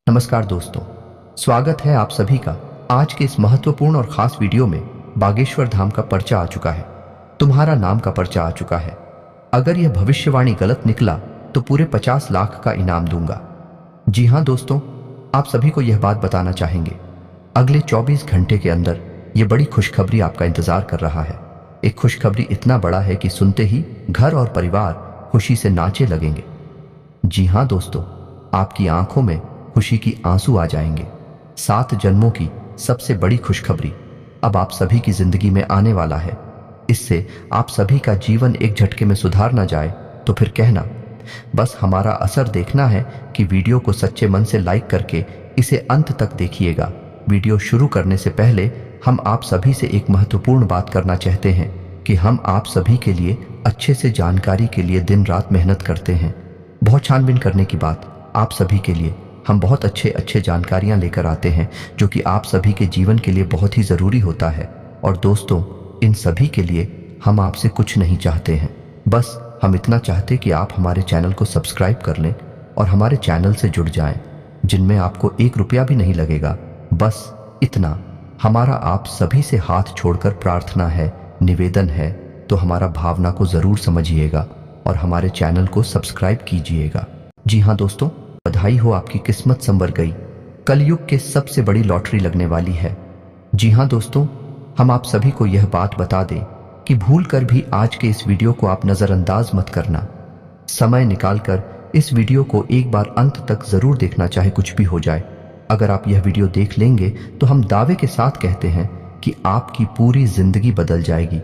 नमस्कार दोस्तों, स्वागत है आप सभी का आज के इस महत्वपूर्ण और खास वीडियो में। बागेश्वर धाम का पर्चा आ चुका है, तुम्हारा नाम का पर्चा आ चुका है। अगर यह भविष्यवाणी गलत निकला तो पूरे 50 लाख का इनाम दूंगा। जी हाँ दोस्तों, आप सभी को यह बात बताना चाहेंगे, अगले 24 घंटे के अंदर यह बड़ी खुशखबरी आपका इंतजार कर रहा है। एक खुशखबरी इतना बड़ा है कि सुनते ही घर और परिवार खुशी से नाचे लगेंगे। जी हाँ दोस्तों, आपकी आंखों में खुशी की आंसू आ जाएंगे। 7 जन्मों की सबसे बड़ी खुशखबरी अब आप सभी की जिंदगी में आने वाला है। इससे आप सभी का जीवन एक झटके में सुधार ना जाए तो फिर कहना। बस हमारा असर देखना है कि वीडियो को सच्चे मन से लाइक करके इसे अंत तक देखिएगा। वीडियो शुरू करने से पहले हम आप सभी से एक महत्वपूर्ण बात करना चाहते हैं कि हम आप सभी के लिए अच्छे से जानकारी के लिए दिन रात मेहनत करते हैं। बहुत छानबीन करने की बात, आप सभी के लिए हम बहुत अच्छे जानकारियां लेकर आते हैं जो कि आप सभी के जीवन के लिए बहुत ही ज़रूरी होता है। और दोस्तों, इन सभी के लिए हम आपसे कुछ नहीं चाहते हैं, बस हम इतना चाहते कि आप हमारे चैनल को सब्सक्राइब कर लें और हमारे चैनल से जुड़ जाएं, जिनमें आपको 1 रुपया भी नहीं लगेगा। बस इतना हमारा आप सभी से हाथ छोड़कर प्रार्थना है, निवेदन है, तो हमारा भावना को ज़रूर समझिएगा और हमारे चैनल को सब्सक्राइब कीजिएगा। जी हाँ दोस्तों, बधाई हो, आपकी किस्मत संवर गई। कलयुग के सबसे बड़ी लॉटरी लगने वाली है। जी हाँ दोस्तों, हम आप सभी को यह बात बता दें कि भूल कर भी आज के इस वीडियो को आप नज़रअंदाज मत करना। समय निकालकर इस वीडियो को एक बार अंत तक ज़रूर देखना, चाहे कुछ भी हो जाए। अगर आप यह वीडियो देख लेंगे तो हम दावे के साथ कहते हैं कि आपकी पूरी जिंदगी बदल जाएगी।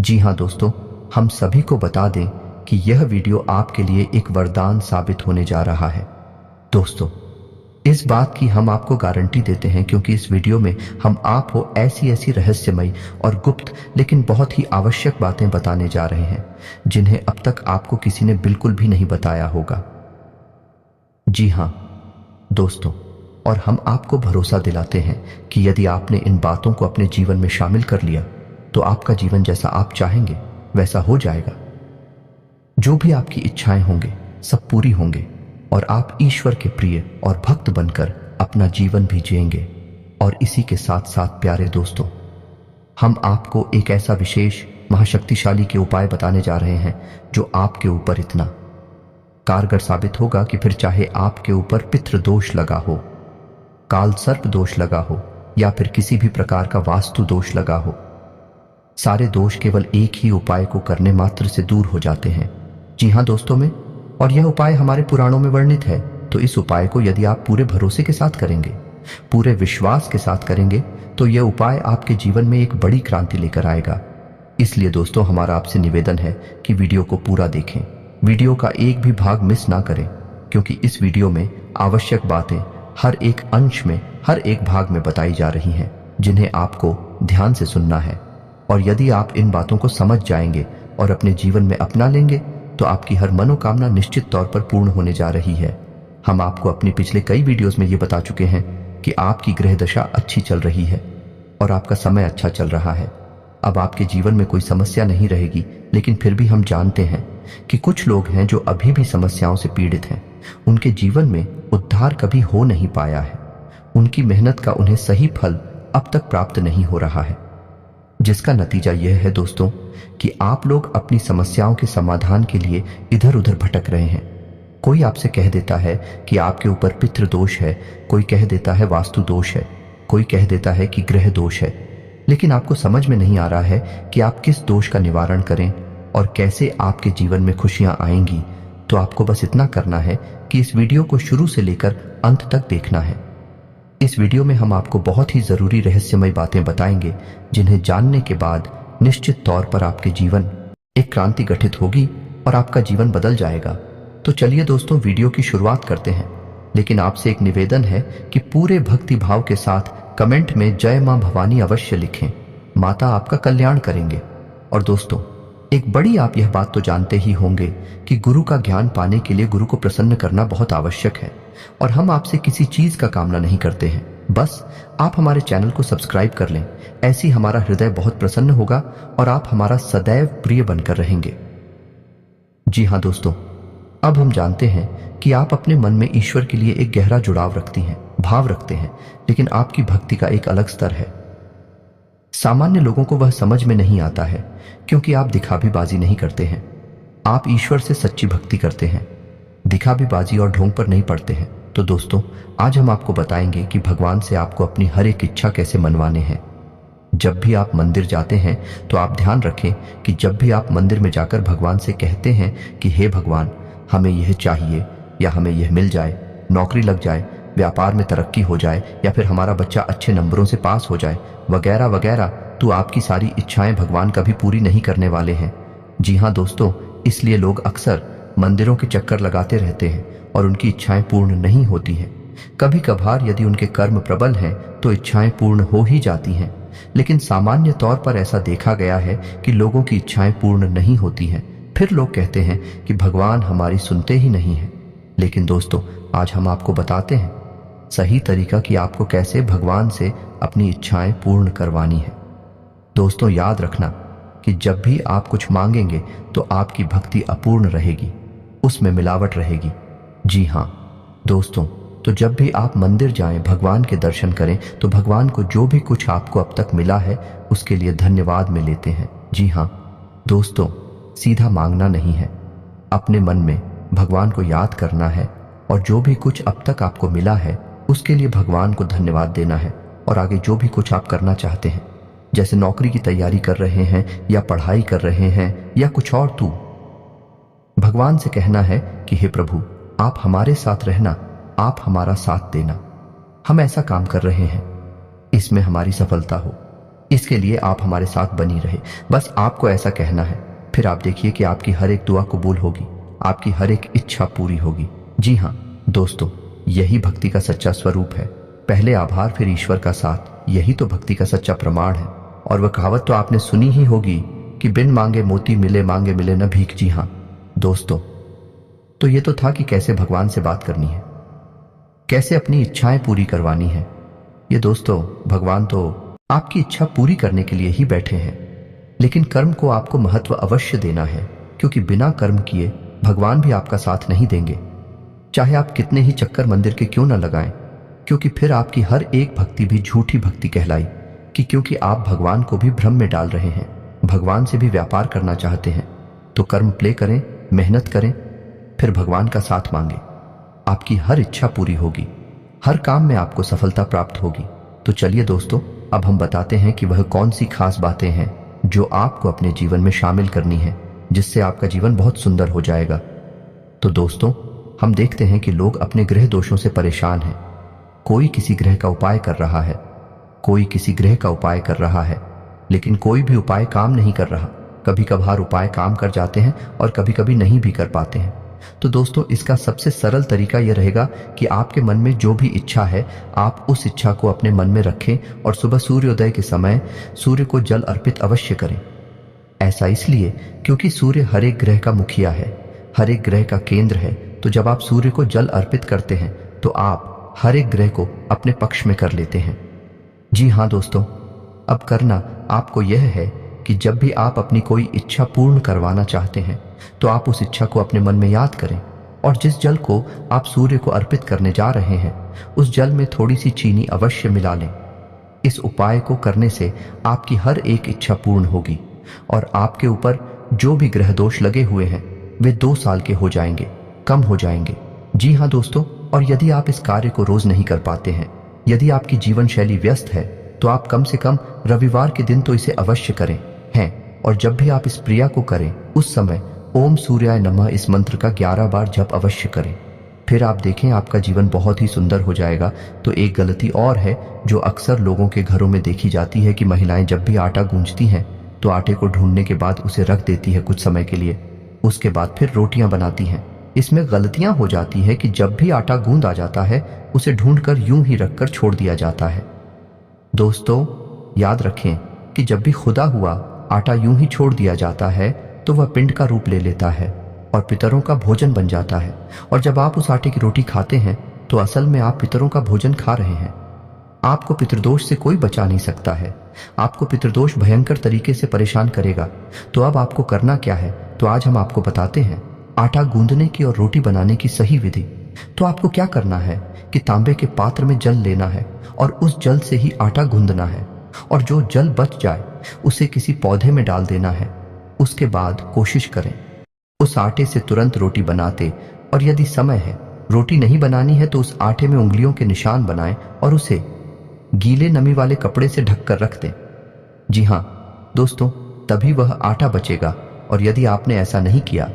जी हाँ दोस्तों, हम सभी को बता दें कि यह वीडियो आपके लिए एक वरदान साबित होने जा रहा है। दोस्तों, इस बात की हम आपको गारंटी देते हैं क्योंकि इस वीडियो में हम आपको ऐसी रहस्यमयी और गुप्त लेकिन बहुत ही आवश्यक बातें बताने जा रहे हैं जिन्हें अब तक आपको किसी ने बिल्कुल भी नहीं बताया होगा। जी हाँ दोस्तों, और हम आपको भरोसा दिलाते हैं कि यदि आपने इन बातों को अपने जीवन में शामिल कर लिया तो आपका जीवन जैसा आप चाहेंगे वैसा हो जाएगा। जो भी आपकी इच्छाएं होंगे सब पूरी होंगे और आप ईश्वर के प्रिय और भक्त बनकर अपना जीवन भी जिएंगे। और इसी के साथ साथ प्यारे दोस्तों, हम आपको एक ऐसा विशेष महाशक्तिशाली के उपाय बताने जा रहे हैं जो आपके ऊपर इतना कारगर साबित होगा कि फिर चाहे आपके ऊपर पितृ दोष लगा हो, काल सर्प दोष लगा हो या फिर किसी भी प्रकार का वास्तु दोष लगा हो, सारे दोष केवल एक ही उपाय को करने मात्र से दूर हो जाते हैं। जी हाँ दोस्तों में, और यह उपाय हमारे पुराणों में वर्णित है। तो इस उपाय को यदि आप पूरे भरोसे के साथ करेंगे, पूरे विश्वास के साथ करेंगे, तो यह उपाय आपके जीवन में एक बड़ी क्रांति लेकर आएगा। इसलिए दोस्तों, हमारा आपसे निवेदन है कि वीडियो को पूरा देखें, वीडियो का एक भी भाग मिस ना करें, क्योंकि इस वीडियो में आवश्यक बातें हर एक अंश में, हर एक भाग में बताई जा रही हैं जिन्हें आपको ध्यान से सुनना है। और यदि आप इन बातों को समझ जाएंगे और अपने जीवन में अपना लेंगे तो आपकी हर मनोकामना निश्चित तौर पर पूर्ण होने जा रही है। हम आपको अपने पिछले कई वीडियोस में ये बता चुके हैं कि आपकी ग्रह दशा अच्छी चल रही है और आपका समय अच्छा चल रहा है। अब आपके जीवन में कोई समस्या नहीं रहेगी, लेकिन फिर भी हम जानते हैं कि कुछ लोग हैं जो अभी भी समस्याओं से पीड़ित हैं। उनके जीवन में उद्धार कभी हो नहीं पाया है, उनकी मेहनत का उन्हें सही फल अब तक प्राप्त नहीं हो रहा है, जिसका नतीजा यह है दोस्तों कि आप लोग अपनी समस्याओं के समाधान के लिए इधर उधर भटक रहे हैं। कोई आपसे कह देता है कि आपके ऊपर पितृ दोष है, कोई कह देता है वास्तु दोष है, कोई कह देता है कि ग्रह दोष है, लेकिन आपको समझ में नहीं आ रहा है कि आप किस दोष का निवारण करें और कैसे आपके जीवन में खुशियां आएंगी। तो आपको बस इतना करना है कि इस वीडियो को शुरू से लेकर अंत तक देखना है। इस वीडियो में हम आपको बहुत ही जरूरी रहस्यमय बातें बताएंगे जिन्हें जानने के बाद निश्चित तौर पर आपके जीवन एक क्रांति गठित होगी और आपका जीवन बदल जाएगा। तो चलिए दोस्तों, वीडियो की शुरुआत करते हैं, लेकिन आपसे एक निवेदन है कि पूरे भक्ति भाव के साथ कमेंट में जय मां भवानी अवश्य लिखें। माता आपका कल्याण करेंगे। और दोस्तों, एक बड़ी आप यह बात तो जानते ही होंगे कि गुरु का ज्ञान पाने के लिए गुरु को प्रसन्न करना बहुत आवश्यक है। और हम आपसे किसी चीज का कामना नहीं करते हैं, बस आप हमारे चैनल को सब्सक्राइब कर लें। ऐसी हमारा हृदय बहुत प्रसन्न होगा और आप हमारा सदैव प्रिय बनकर रहेंगे। जी हाँ दोस्तों, अब हम जानते हैं कि आप अपने मन में ईश्वर के लिए एक गहरा जुड़ाव रखती हैं, भाव रखते हैं, लेकिन आपकी भक्ति का एक अलग स्तर है। सामान्य लोगों को वह समझ में नहीं आता है, क्योंकि आप दिखावीबाजी नहीं करते हैं। आप ईश्वर से सच्ची भक्ति करते हैं, दिखावीबाजी और ढोंग पर नहीं पड़ते हैं। तो दोस्तों, आज हम आपको बताएंगे कि भगवान से आपको अपनी हर एक इच्छा कैसे मनवाने हैं। जब भी आप मंदिर जाते हैं तो आप ध्यान रखें कि जब भी आप मंदिर में जाकर भगवान से कहते हैं कि हे भगवान, हमें यह चाहिए या हमें यह मिल जाए, नौकरी लग जाए, व्यापार में तरक्की हो जाए, या फिर हमारा बच्चा अच्छे नंबरों से पास हो जाए, वगैरह वगैरह, तो आपकी सारी इच्छाएं भगवान कभी पूरी नहीं करने वाले हैं। जी हाँ दोस्तों, इसलिए लोग अक्सर मंदिरों के चक्कर लगाते रहते हैं और उनकी इच्छाएं पूर्ण नहीं होती हैं। कभी कभार यदि उनके कर्म प्रबल हैं तो इच्छाएं पूर्ण हो ही जाती हैं, लेकिन सामान्य तौर पर ऐसा देखा गया है कि लोगों की इच्छाएं पूर्ण नहीं होती हैं। फिर लोग कहते हैं कि भगवान हमारी सुनते ही नहीं हैं। लेकिन दोस्तों, आज हम आपको बताते हैं सही तरीका कि आपको कैसे भगवान से अपनी इच्छाएं पूर्ण करवानी है। दोस्तों, याद रखना कि जब भी आप कुछ मांगेंगे तो आपकी भक्ति अपूर्ण रहेगी, उसमें मिलावट रहेगी। जी हाँ दोस्तों, तो जब भी आप मंदिर जाएं, भगवान के दर्शन करें, तो भगवान को जो भी कुछ आपको अब तक मिला है उसके लिए धन्यवाद में लेते हैं। जी हाँ दोस्तों, सीधा मांगना नहीं है, अपने मन में भगवान को याद करना है और जो भी कुछ अब तक आपको मिला है उसके लिए भगवान को धन्यवाद देना है। और आगे जो भी कुछ आप करना चाहते हैं, जैसे नौकरी की तैयारी कर रहे हैं या पढ़ाई कर रहे हैं या कुछ और, तो भगवान से कहना है कि हे प्रभु, आप हमारे साथ रहना, आप हमारा साथ देना। हम ऐसा काम कर रहे हैं, इसमें हमारी सफलता हो, इसके लिए आप हमारे साथ बनी रहे। बस आपको ऐसा कहना है। फिर आप देखिए कि आपकी हर एक दुआ कबूल होगी, आपकी हर एक इच्छा पूरी होगी। जी हाँ दोस्तों, यही भक्ति का सच्चा स्वरूप है। पहले आभार, फिर ईश्वर का साथ, यही तो भक्ति का सच्चा प्रमाण है। और वह कहावत तो आपने सुनी ही होगी कि बिन मांगे मोती मिले, मांगे मिले न भीख। जी हाँ दोस्तों, तो ये तो था कि कैसे भगवान से बात करनी है, कैसे अपनी इच्छाएं पूरी करवानी है। ये दोस्तों, भगवान तो आपकी इच्छा पूरी करने के लिए ही बैठे हैं, लेकिन कर्म को आपको महत्व अवश्य देना है, क्योंकि बिना कर्म किए भगवान भी आपका साथ नहीं देंगे, चाहे आप कितने ही चक्कर मंदिर के क्यों न लगाएं, क्योंकि फिर आपकी हर एक भक्ति भी झूठी भक्ति कहलाई, कि क्योंकि आप भगवान को भी भ्रम में डाल रहे हैं। भगवान से भी व्यापार करना चाहते हैं तो कर्म प्ले करें, मेहनत करें, फिर भगवान का साथ मांगे, आपकी हर इच्छा पूरी होगी, हर काम में आपको सफलता प्राप्त होगी। तो चलिए दोस्तों, अब हम बताते हैं कि वह कौन सी खास बातें हैं जो आपको अपने जीवन में शामिल करनी है, जिससे आपका जीवन बहुत सुंदर हो जाएगा। तो दोस्तों, हम देखते हैं कि लोग अपने ग्रह दोषों से परेशान हैं। कोई किसी ग्रह का उपाय कर रहा है, कोई किसी ग्रह का उपाय कर रहा है, लेकिन कोई भी उपाय काम नहीं कर रहा। कभी कभार उपाय काम कर जाते हैं और कभी कभी नहीं भी कर पाते हैं। तो दोस्तों, इसका सबसे सरल तरीका यह रहेगा कि आपके मन में जो भी इच्छा है, आप उस इच्छा को अपने मन में रखें और सुबह सूर्योदय के समय सूर्य को जल अर्पित अवश्य करें। ऐसा इसलिए क्योंकि सूर्य हर एक ग्रह का मुखिया है, हर एक ग्रह का केंद्र है। तो जब आप सूर्य को जल अर्पित करते हैं तो आप हर एक ग्रह को अपने पक्ष में कर लेते हैं। जी हाँ दोस्तों, अब करना आपको यह है कि जब भी आप अपनी कोई इच्छा पूर्ण करवाना चाहते हैं तो आप उस इच्छा को अपने मन में याद करें, और जिस जल को आप सूर्य को अर्पित करने जा रहे हैं उस जल में थोड़ी सी चीनी अवश्य मिला लें। इस उपाय को करने से आपकी हर एक इच्छा पूर्ण होगी और आपके ऊपर जो भी ग्रह दोष लगे हुए हैं वे 2 साल के हो जाएंगे, कम हो जाएंगे। जी हाँ दोस्तों, और यदि आप इस कार्य को रोज नहीं कर पाते हैं, यदि आपकी जीवन शैली व्यस्त है, तो आप कम से कम रविवार के दिन तो इसे अवश्य करें हैं। और जब भी आप इस क्रिया को करें उस समय ओम सूर्याय नमः इस मंत्र का 11 बार जप अवश्य करें। फिर आप देखें आपका जीवन बहुत ही सुंदर हो जाएगा। तो एक गलती और है जो अक्सर लोगों के घरों में देखी जाती है कि महिलाएं जब भी आटा गूंजती हैं तो आटे को ढूंढने के बाद उसे रख देती है कुछ समय के लिए, उसके बाद फिर रोटियां बनाती हैं। इसमें गलतियां हो जाती है कि जब भी आटा गूंद आ जाता है उसे ढूंढकर यूं ही रखकर छोड़ दिया जाता है। दोस्तों, याद रखें कि जब भी खुदा हुआ आटा यूं ही छोड़ दिया जाता है तो वह पिंड का रूप ले लेता है और पितरों का भोजन बन जाता है। और जब आप उस आटे की रोटी खाते हैं तो असल में आप पितरों का भोजन खा रहे हैं। आपको पितृदोष से कोई बचा नहीं सकता है, आपको पितृदोष भयंकर तरीके से परेशान करेगा। तो अब आपको करना क्या है, तो आज हम आपको बताते हैं। आटा गूंदने की और रोटी बनाने की सही विधि, तो आपको क्या करना है कि तांबे के पात्र में जल लेना है और उस जल से ही आटा गूंदना है, और जो जल बच जाए उसे किसी पौधे में डाल देना है। उसके बाद कोशिश करें उस आटे से तुरंत रोटी बनाते, और यदि समय है रोटी नहीं बनानी है तो उस आटे में उंगलियों के निशान बनाएं और उसे गीले नमी वाले कपड़े से ढककर रख दें। जी हाँ दोस्तों, तभी वह आटा बचेगा, और यदि आपने ऐसा नहीं किया,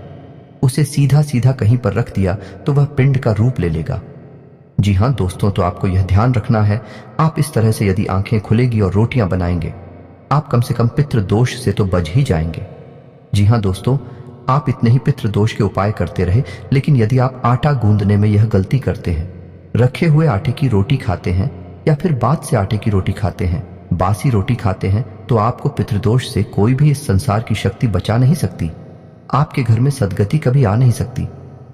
उसे सीधा सीधा कहीं पर रख दिया, तो वह पिंड का रूप ले लेगा। जी हाँ दोस्तों, तो आपको यह ध्यान रखना है, आप इस तरह से यदि आंखें खुलेगी और रोटियां बनाएंगे, आप कम से कम पितृ दोष से तो बच ही जाएंगे। जी हाँ दोस्तों, आप इतने ही पितृ दोष के उपाय करते रहे, लेकिन यदि आप आटा गूंदने में यह गलती करते हैं, रखे हुए आटे की रोटी खाते हैं या फिर बाद से आटे की रोटी खाते हैं, बासी रोटी खाते हैं, तो आपको पितृदोष से कोई भी इस संसार की शक्ति बचा नहीं सकती। आपके घर में सद्गति कभी आ नहीं सकती।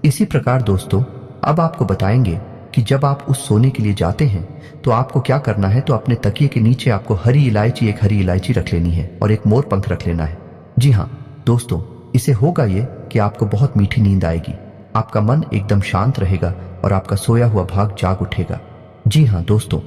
इसी प्रकार दोस्तों, अब आपको बताएंगे कि जब आप उस सोने के लिए जाते हैं तो आपको क्या करना है। तो अपने तकिए के नीचे आपको एक हरी इलायची रख लेनी है और एक मोर पंख रख लेना है। जी हाँ दोस्तों, इसे होगा ये कि आपको बहुत मीठी नींद आएगी, आपका मन एकदम शांत रहेगा और आपका सोया हुआ भाग जाग उठेगा। जी हाँ दोस्तों,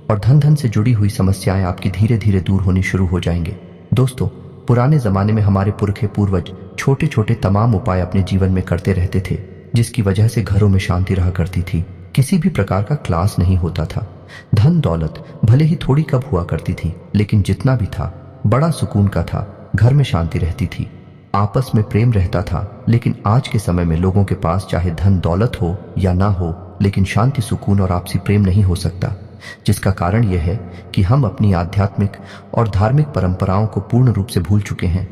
और धन से जुड़ी हुई समस्याएं आपकी धीरे धीरे दूर होनी शुरू हो जाएंगे। दोस्तों, पुराने जमाने में हमारे पुरखे पूर्वज छोटे छोटे तमाम उपाय अपने जीवन में करते रहते थे, जिसकी वजह से घरों में शांति रहा करती थी। किसी भी प्रकार का क्लास नहीं होता था। धन दौलत भले ही थोड़ी कब हुआ करती थी, लेकिन जितना भी था बड़ा सुकून का था। घर में शांति रहती थी, आपस में प्रेम रहता था। लेकिन आज के समय में लोगों के पास चाहे धन दौलत हो या ना हो, लेकिन शांति, सुकून और आपसी प्रेम नहीं हो सकता। जिसका कारण यह है कि हम अपनी आध्यात्मिक और धार्मिक परंपराओं को पूर्ण रूप से भूल चुके हैं।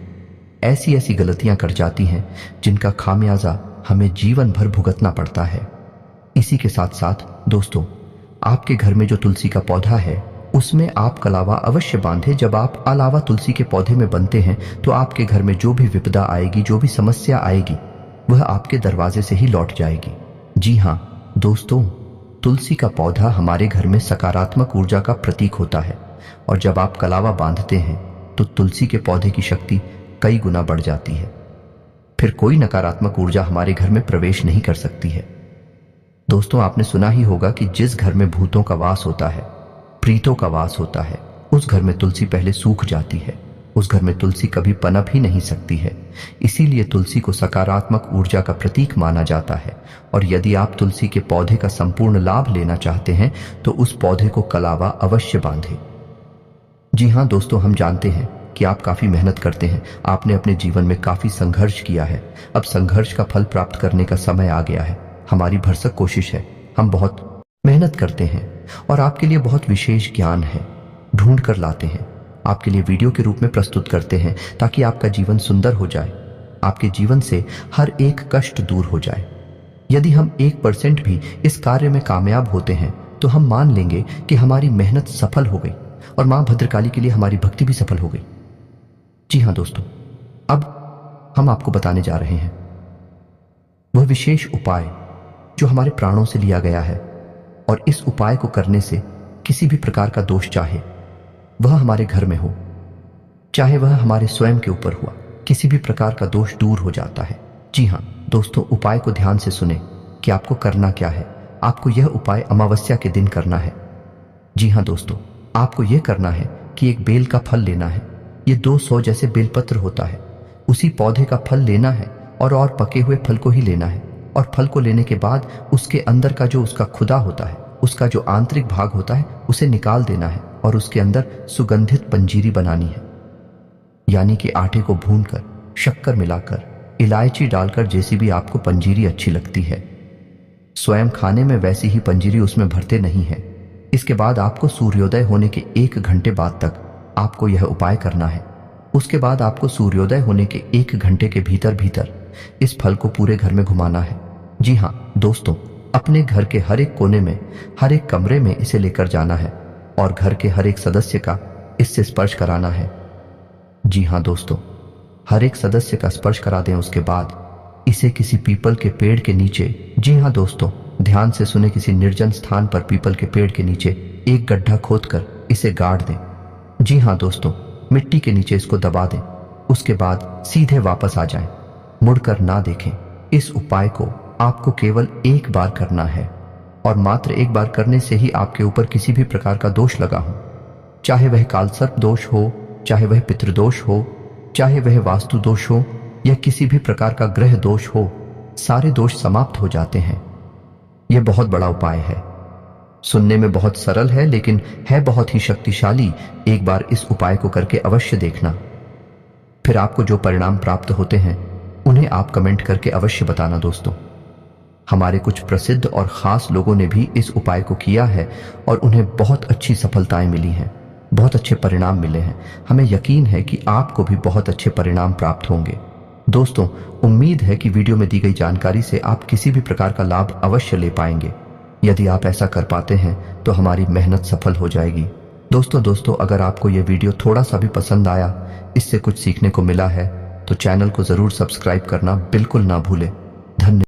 ऐसी ऐसी गलतियां कर जाती हैं जिनका खामियाजा हमें जीवन भर भुगतना पड़ता है। इसी के साथ साथ दोस्तों, आपके घर में जो तुलसी का पौधा है उसमें आप कलावा अवश्य बांधे। जब आप अलावा तुलसी के पौधे में बनते हैं तो आपके घर में जो भी विपदा आएगी, जो भी समस्या आएगी, वह आपके दरवाजे से ही लौट जाएगी। जी हाँ दोस्तों, तुलसी का पौधा हमारे घर में सकारात्मक ऊर्जा का प्रतीक होता है, और जब आप कलावा बांधते हैं तो तुलसी के पौधे की शक्ति कई गुना बढ़ जाती है। फिर कोई नकारात्मक ऊर्जा हमारे घर में प्रवेश नहीं कर सकती है। दोस्तों, आपने सुना ही होगा कि जिस घर में भूतों का वास होता है, प्रीतों का वास होता है, उस घर में तुलसी पहले सूख जाती है। उस घर में तुलसी कभी पनप ही नहीं सकती है। इसीलिए तुलसी को सकारात्मक ऊर्जा का प्रतीक माना जाता है। और यदि आप तुलसी के पौधे का संपूर्ण लाभ लेना चाहते हैं तो उस पौधे को कलावा अवश्य बांधें। जी हाँ दोस्तों, हम जानते हैं कि आप काफी मेहनत करते हैं, आपने अपने जीवन में काफी संघर्ष किया है। अब संघर्ष का फल प्राप्त करने का समय आ गया है। हमारी भरसक कोशिश है, हम बहुत मेहनत करते हैं और आपके लिए बहुत विशेष ज्ञान है, ढूंढ कर लाते हैं, आपके लिए वीडियो के रूप में प्रस्तुत करते हैं, ताकि आपका जीवन सुंदर हो जाए, आपके जीवन से हर एक कष्ट दूर हो जाए। यदि हम 1% भी इस कार्य में कामयाब होते हैं तो हम मान लेंगे कि हमारी मेहनत सफल हो गई और मां भद्रकाली के लिए हमारी भक्ति भी सफल हो गई। जी हाँ दोस्तों, अब हम आपको बताने जा रहे हैं वह विशेष उपाय जो हमारे प्राणों से लिया गया है, और इस उपाय को करने से किसी भी प्रकार का दोष, चाहे वह हमारे घर में हो, चाहे वह हमारे स्वयं के ऊपर हुआ, किसी भी प्रकार का दोष दूर हो जाता है। जी हाँ दोस्तों, उपाय को ध्यान से सुने कि आपको करना क्या है। आपको यह उपाय अमावस्या के दिन करना है। जी हाँ दोस्तों, आपको यह करना है कि एक बेल का फल लेना है। ये 200 जैसे बेलपत्र होता है, उसी पौधे का फल लेना है और पके हुए फल को ही लेना है। और फल को लेने के बाद उसके अंदर का जो उसका खुदा होता है, उसका जो आंतरिक भाग होता है, उसे निकाल देना है और उसके अंदर सुगंधित पंजीरी बनानी है। यानी कि आटे को भूनकर, शक्कर मिलाकर, इलायची डालकर, जैसी भी आपको पंजीरी अच्छी लगती है। स्वयं खाने में वैसी ही पंजीरी उसमें भरते नहीं है। इसके बाद आपको सूर्योदय होने के 1 घंटे बाद तक आपको यह उपाय करना है। उसके बाद आपको सूर्योदय होने के 1 घंटे के भीतर भीतर इस फल को पूरे घर में घुमाना है। जी हाँ दोस्तों, अपने घर के हर एक कोने में, हर एक कमरे में इसे लेकर जाना है और घर के हर एक सदस्य का इससे स्पर्श कराना है। जी हाँ दोस्तों, हर एक सदस्य का स्पर्श करा दें। उसके बाद इसे किसी पीपल के पेड़ के नीचे, जी हाँ दोस्तों ध्यान से सुने, किसी निर्जन स्थान पर पीपल के पेड़ के नीचे एक गड्ढा खोदकर इसे गाड़ दें। जी हाँ दोस्तों, मिट्टी के नीचे इसको दबा दें। उसके बाद सीधे वापस आ जाएं, मुड़कर ना देखें। इस उपाय को आपको केवल एक बार करना है और मात्र एक बार करने से ही आपके ऊपर किसी भी प्रकार का दोष लगा हो, चाहे वह कालसर्प दोष हो, चाहे वह पितृदोष हो, चाहे वह वास्तु दोष हो या किसी भी प्रकार का ग्रह दोष हो, सारे दोष समाप्त हो जाते हैं। यह बहुत बड़ा उपाय है, सुनने में बहुत सरल है लेकिन है बहुत ही शक्तिशाली। एक बार इस उपाय को करके अवश्य देखना, फिर आपको जो परिणाम प्राप्त होते हैं उन्हें आप कमेंट करके अवश्य बताना। दोस्तों, हमारे कुछ प्रसिद्ध और खास लोगों ने भी इस उपाय को किया है और उन्हें बहुत अच्छी सफलताएं मिली हैं, बहुत अच्छे परिणाम मिले हैं। हमें यकीन है कि आपको भी बहुत अच्छे परिणाम प्राप्त होंगे। दोस्तों, उम्मीद है कि वीडियो में दी गई जानकारी से आप किसी भी प्रकार का लाभ अवश्य ले पाएंगे। यदि आप ऐसा कर पाते हैं तो हमारी मेहनत सफल हो जाएगी। दोस्तों, अगर आपको यह वीडियो थोड़ा सा भी पसंद आया, इससे कुछ सीखने को मिला है, तो चैनल को जरूर सब्सक्राइब करना बिल्कुल ना भूलें